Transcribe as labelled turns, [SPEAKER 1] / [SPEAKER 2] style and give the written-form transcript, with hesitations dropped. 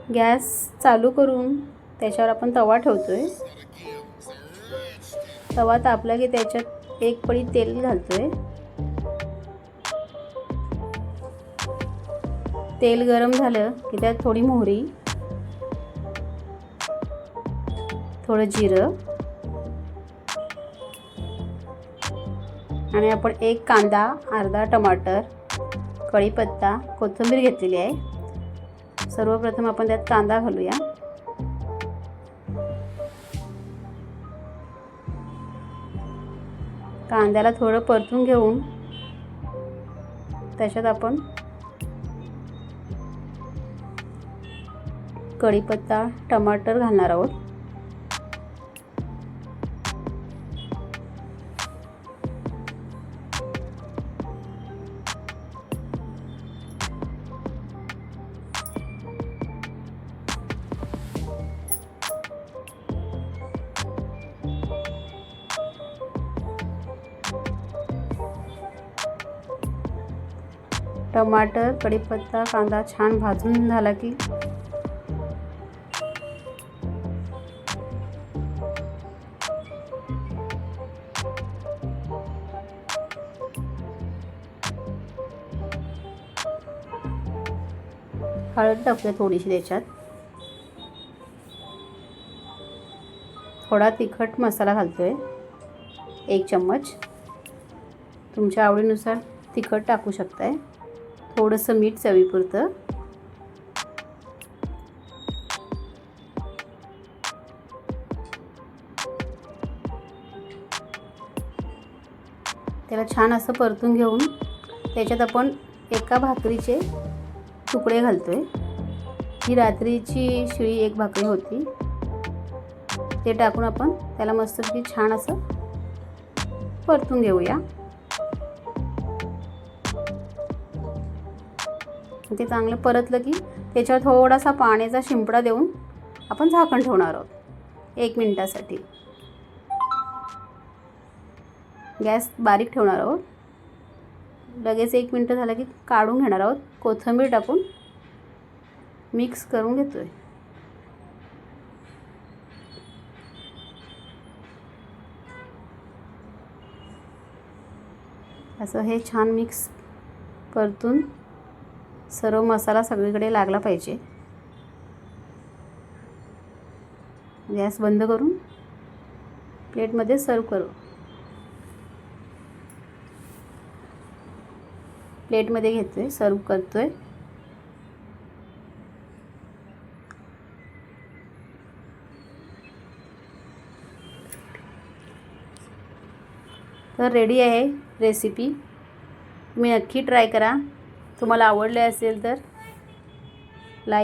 [SPEAKER 1] Gas चालू करून त्याच्यावर आपण तवा ठेवतोय। तवा तापला की त्याच्यात एक पळी तेल घालतोय। तेल गरम झालं की त्यात थोडी मोहरी, थोडं जिरं आणि आपण एक कांदा, अर्धा टमाटर, कढीपत्ता, कोथिंबीर घेतलेली आहे। सर्वप्रथम आपण त्यात कांदा घालूया। कांद्याला थोडं परतून घेऊन त्याच्यात आपण कढीपत्ता, टमाटर घालणार आहोत। टमाटर, कढीपत्ता, कांदा छान भाजून झाला की हळद टाकूया थोडीशी त्याच्यात। थोडा तिखट मसाला घालतोय, 1 चम्मच। तुमच्या आवडीनुसार तिखट टाकू शकताय। थोडंसं मीठ चवीपुरतं। त्याला छान असं परतून घेऊन त्याच्यात आपण एका भाकरीचे तुकडे घालतोय। ही रात्रीची शिळी एक भाकरी होती, ते टाकून आपण त्याला मस्तपैकी छान असं परतून घेऊया। ते चांगलं परतलं की त्याच्यावर थोडासा पाण्याचा शिंपडा देऊन आपण झाकण ठेवणार आहोत 1 मिनिटासाठी। गॅस बारीक ठेवणार आहोत। लगेच 1 मिनिट झालं की काढून घेणार आहोत। कोथिंबीर टाकून मिक्स करून घेतोय। असं हे छान मिक्स परतून सर्व मसाला सगळीकडे लागला पाहिजे। गॅस बंद करून प्लेटमध्ये सर्व करू। प्लेटमध्ये घेतोय, सर्व करतोय। तर रेडी आहे रेसिपी। तुम्ही नक्की ट्राय करा। तुम्हाला आवडले असेल तर लाईक